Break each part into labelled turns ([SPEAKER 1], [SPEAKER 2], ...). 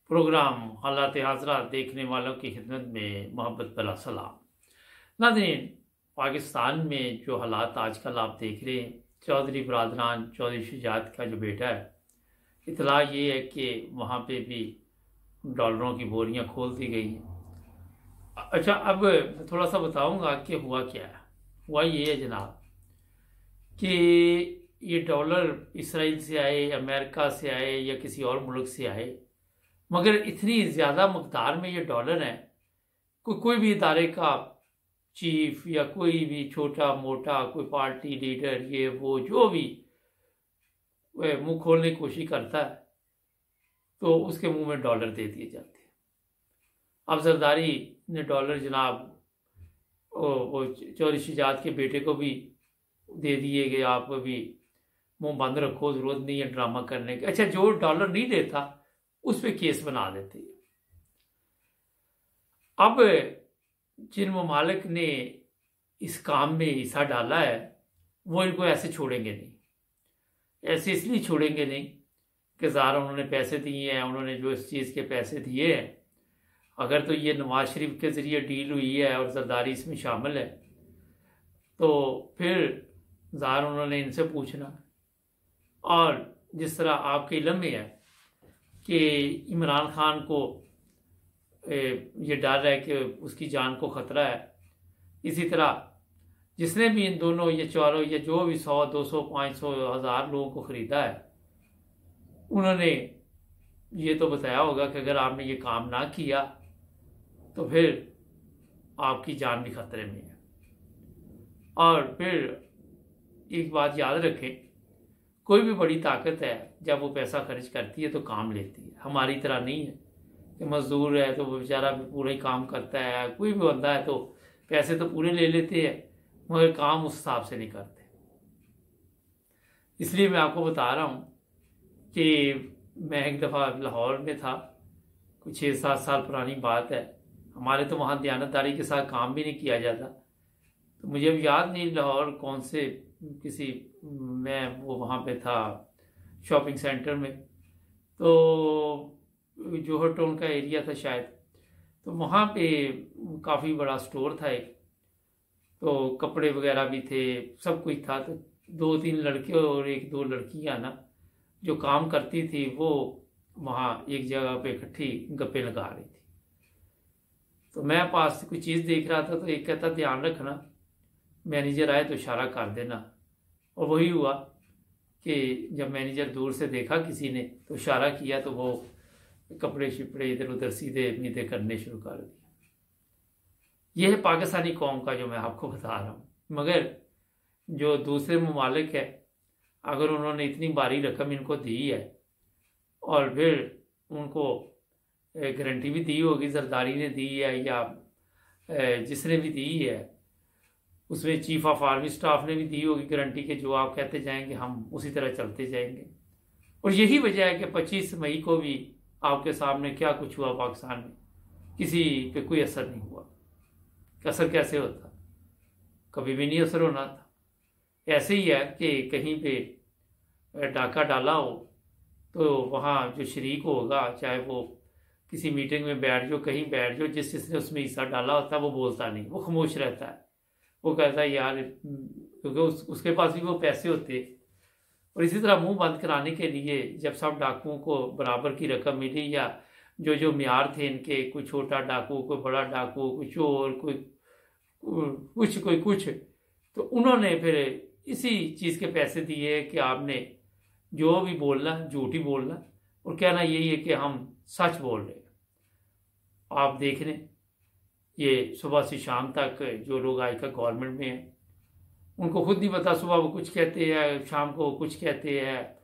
[SPEAKER 1] Programme हालात हाजरा देखने वालों की खिदमत में मोहब्बत भला सलाम। नाज़रीन, पाकिस्तान में जो हालात आजकल आप देख रहे हैं, चौधरी बरदरान चौधरी शुजात का जो बेटा है, इतला ये है कि वहाँ पे भी डॉलरों की बोरियां खोल दी गई हैं। अच्छा, अब थोड़ा सा बताऊंगा कि हुआ क्या है। हुआ ये है जनाब कि ये डॉलर इसराइल से आए, अमेरिका से आए या किसी और मुल्क से आए, मगर इतनी ज़्यादा मकदार में ये डॉलर हैं, कोई भी इदारे का चीफ या कोई भी छोटा मोटा कोई पार्टी लीडर ये वो जो भी मुंह खोलने की कोशिश करता है तो उसके मुंह में डॉलर दे दिए जाते हैं। अब जरदारी ने डॉलर जनाब वो चौधरी शुजात के बेटे को भी दे दिए गए, आप भी मुंह बंद रखो, जरूरत नहीं है ड्रामा करने की। अच्छा, जो डॉलर नहीं देता उस पर केस बना देते हैं। अब जिन ममालिक ने इस काम में हिस्सा डाला है वो इनको ऐसे छोड़ेंगे नहीं। ऐसे इसलिए छोड़ेंगे नहीं कि ज़ाहिर उन्होंने पैसे दिए हैं, उन्होंने जो इस चीज़ के पैसे दिए हैं, अगर तो ये नवाज शरीफ के ज़रिए डील हुई है और जरदारी इसमें शामिल है तो फिर ज़ाहिर उन्होंने इनसे पूछना। और जिस तरह आपके इल्म में है कि इमरान खान को ये डर है कि उसकी जान को ख़तरा है, इसी तरह जिसने भी इन दोनों ये चारों या जो भी 100, 200, 500, 1000 लोगों को ख़रीदा है, उन्होंने ये तो बताया होगा कि अगर आपने ये काम ना किया तो फिर आपकी जान भी खतरे में है। और फिर एक बात याद रखें, कोई भी बड़ी ताकत है जब वो पैसा खर्च करती है तो काम लेती है। हमारी तरह नहीं है कि मजदूर है तो वो बेचारा भी पूरा ही काम करता है, कोई भी बंदा है तो पैसे तो पूरे ले लेते हैं मगर काम उस हिसाब से नहीं करते। इसलिए मैं आपको बता रहा हूँ कि मैं एक दफ़ा लाहौर में था, कुछ 6-7 साल पुरानी बात है। हमारे तो वहाँ दयानतदारी के साथ काम भी नहीं किया जाता, तो मुझे अब याद नहीं लाहौर कौन से किसी मैं वो वहाँ पे था शॉपिंग सेंटर में, तो जोहर टाउन का एरिया था शायद, तो वहाँ पे काफ़ी बड़ा स्टोर था एक, तो कपड़े वगैरह भी थे, सब कुछ था। तो 2-3 लड़के और 1-2 लड़कियाँ ना जो काम करती थी वो वहाँ एक जगह पे इकट्ठी गप्पे लगा रही थी। तो मैं पास से कोई चीज़ देख रहा था तो एक कहता ध्यान रखना, मैनेजर आए तो इशारा कर देना। और वही हुआ कि जब मैनेजर दूर से देखा किसी ने तो इशारा किया तो वो कपड़े शिपड़े इधर उधर सीधे मीधे करने शुरू कर दिए। यह है पाकिस्तानी कौम का जो मैं आपको बता रहा हूँ। मगर जो दूसरे ममालिक है, अगर उन्होंने इतनी भारी रकम इनको दी है और फिर उनको गारंटी भी दी होगी, जरदारी ने दी है या जिसने भी दी है, उसमें चीफ ऑफ आर्मी स्टाफ ने भी दी होगी गारंटी के जो आप कहते जाएंगे हम उसी तरह चलते जाएंगे। और यही वजह है कि 25 मई को भी आपके सामने क्या कुछ हुआ पाकिस्तान में, किसी पे कोई असर नहीं हुआ। असर कैसे होता, कभी भी नहीं असर होना था। ऐसे ही है कि कहीं पे डाका डाला हो तो वहाँ जो शरीक होगा, चाहे वो किसी मीटिंग में बैठ जाओ, कहीं बैठ जाओ, जिसने उसमें हिस्सा डाला होता है वो बोलता नहीं, वो खामोश रहता है। वो कहता है यार, क्योंकि उसके पास भी वो पैसे होते। और इसी तरह मुंह बंद कराने के लिए जब सब डाकुओं को बराबर की रकम मिली या जो जो म्यार थे इनके, कोई छोटा डाकू, कोई बड़ा डाकू, कोई चोर, कोई कुछ, तो उन्होंने फिर इसी चीज़ के पैसे दिए कि आपने जो भी बोलना झूठ ही बोलना और कहना यही है कि हम सच बोल रहे हैं। आप देख लें, ये सुबह से शाम तक जो लोग आजकल गवर्नमेंट में हैं उनको खुद नहीं पता, सुबह वो कुछ कहते हैं, शाम को कुछ कहते हैं।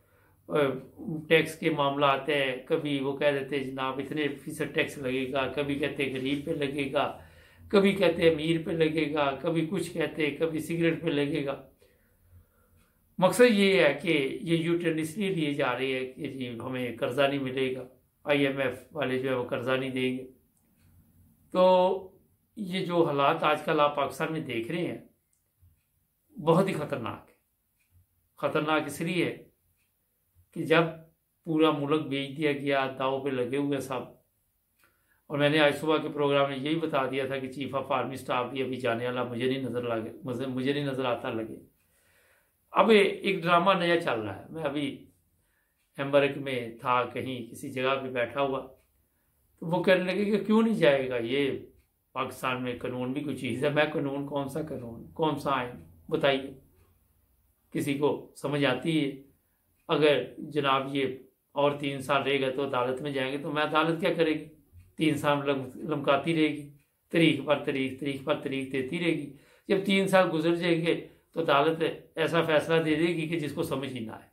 [SPEAKER 1] टैक्स के मामला आते हैं, कभी वो कह देते हैं जनाब इतने फीसद टैक्स लगेगा, कभी कहते हैं गरीब पे लगेगा, कभी कहते हैं अमीर पे लगेगा, कभी कुछ कहते हैं, कभी सिगरेट पे लगेगा। मकसद ये है कि ये यूटर्न इसलिए लिए जा रही है कि जी हमें कर्जा नहीं मिलेगा, IMF वाले जो है वो कर्जा नहीं देंगे। तो ये जो हालात आजकल आप पाकिस्तान में देख रहे हैं बहुत ही खतरनाक है। खतरनाक इसलिए कि जब पूरा मुल्क बेच दिया गया, दाव पे लगे हुए सब। और मैंने आज सुबह के प्रोग्राम में यही बता दिया था कि चीफ ऑफ आर्मी स्टाफ भी अभी जाने वाला मुझे नहीं नज़र आता लगे। अब एक ड्रामा नया चल रहा है। मैं अभी हैम्बर्ग में था, कहीं किसी जगह पे बैठा हुआ, तो वो कहने लगे कि क्यों नहीं जाएगा, ये पाकिस्तान में कानून भी कोई चीज़ है। मैं कानून, कौन सा कानून, कौन सा आइन बताइए, किसी को समझ आती है? अगर जनाब ये और 3 साल रहेगा तो अदालत में जाएंगे, तो मैं अदालत क्या करेगी? 3 साल लमकाती रहेगी, तारीख पर तारीख देती रहेगी। जब 3 साल गुजर जाएंगे तो अदालत ऐसा फैसला दे देगी कि जिसको समझ ही ना आए।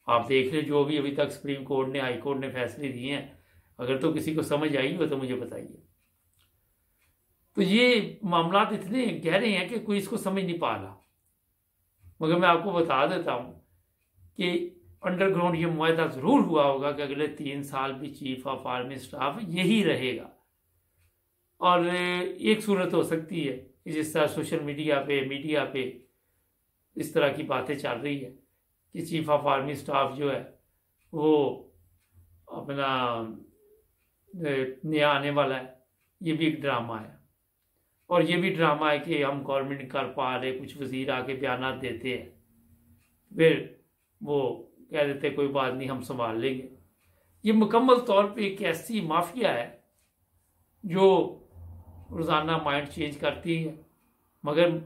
[SPEAKER 1] आप देख लें जो भी अभी तक सुप्रीम कोर्ट ने, हाई कोर्ट ने फैसले दिए हैं, अगर तो किसी को समझ आई हो तो मुझे बताइए। तो ये मामला इतने गहरे हैं कि कोई इसको समझ नहीं पा रहा। मगर मैं आपको बता देता हूं कि अंडरग्राउंड ये मुआहदा जरूर हुआ होगा कि अगले 3 साल भी चीफ ऑफ आर्मी स्टाफ यही रहेगा। और एक सूरत हो सकती है कि जिस तरह सोशल मीडिया पे इस तरह की बातें चल रही है कि चीफ ऑफ आर्मी स्टाफ जो है वो अपना नया आने वाला है, ये भी एक ड्रामा है। और ये भी ड्रामा है कि हम गवर्नमेंट कर पा रहे, कुछ वजीर आके बयान देते हैं, फिर वो कह देते कोई बात नहीं हम संभाल लेंगे। ये मुकम्मल तौर पे एक ऐसी माफिया है जो रोज़ाना माइंड चेंज करती है, मगर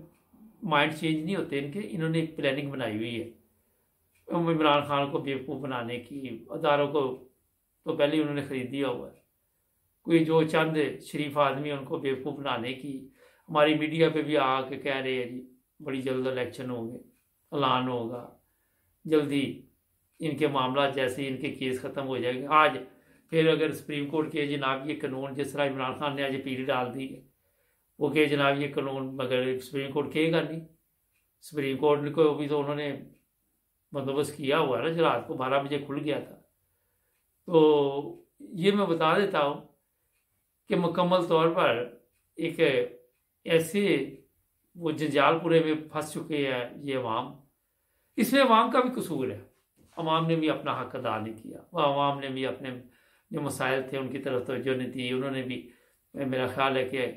[SPEAKER 1] माइंड चेंज नहीं होते इनके। इन्होंने एक प्लानिंग बनाई हुई है इमरान खान को बेवकूफ़ बनाने की। अदारों को तो पहले ही उन्होंने खरीद दिया हुआ है। कोई जो चंद शरीफ आदमी उनको बेवकूफ़ बनाने की। हमारी मीडिया पे भी आके कह रहे हैं जी बड़ी जल्द इलेक्शन होंगे, ऐलान होगा जल्दी, इनके मामला जैसे इनके केस ख़त्म हो जाएंगे। आज फिर अगर सुप्रीम कोर्ट के जनाब ये कानून, जिस तरह इमरान खान ने आज अपील डाल दी है, वो कहे जनाब ये कानून, मगर सुप्रीम कोर्ट कहेगा नहीं। सुप्रीम कोर्ट को भी तो उन्होंने बंदोबस्त किया हुआ है ना, जो रात को 12 बजे खुल गया था। तो ये मैं बता देता हूँ कि मुकम्मल तौर पर एक ऐसे वो जंजालपुरे में फंस चुके हैं ये अवाम। इसमें अवाम का भी कसूर है। अवाम ने भी अपना हक अदा नहीं किया। वह अवाम ने भी अपने जो मसाइल थे उनकी तरफ तवज्जो नहीं दी। उन्होंने भी, मेरा ख्याल है कि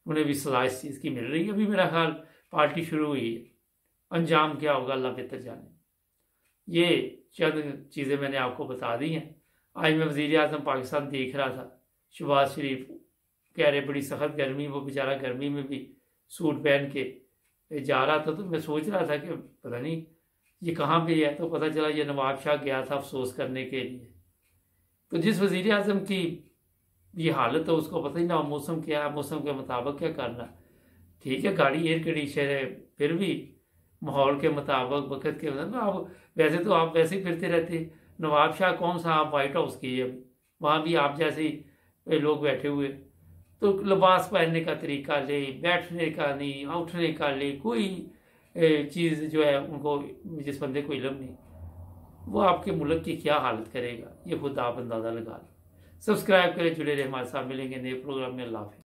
[SPEAKER 1] उन्हें भी सजा इस चीज़ की मिल रही है। अभी मेरा ख्याल पार्टी शुरू हुई है, अंजाम क्या होगा अल्लाह बेहतर जाने। ये चंद चीज़ें मैंने आपको बता दी हैं। आज मैं वज़ीर आज़म पाकिस्तान देख रहा था, शहबाज शरीफ कह रहे बड़ी सख्त गर्मी, वो बेचारा गर्मी में भी सूट पहन के जा रहा था। तो मैं सोच रहा था कि पता नहीं ये कहाँ पे है, तो पता चला ये नवाब शाह गया था अफसोस करने के लिए। तो जिस वज़ीर आज़म की ये हालत है उसको पता ही ना मौसम क्या है, मौसम के मुताबिक क्या करना। ठीक है गाड़ी एयर कंडीशनर है, फिर भी माहौल के मुताबिक, वक्त के मुताबिक। आप वैसे तो आप वैसे ही फिरते रहते। नवाब शाह कौन सा, आप वाइट हाउस की है, वहाँ भी आप जैसे ही लोग बैठे हुए। तो लिबास पहनने का तरीका ले, बैठने का नहीं, उठने का ले, कोई चीज़ जो है उनको, जिस बंदे को इल्म नहीं, वो आपके मुल्क की क्या हालत करेगा ये खुद आप अंदाज़ा लगा लें। सब्सक्राइब करें, जुड़े रहे हमारे साथ। मिलेंगे नए प्रोग्राम में। अल्लाह हाफ़िज़।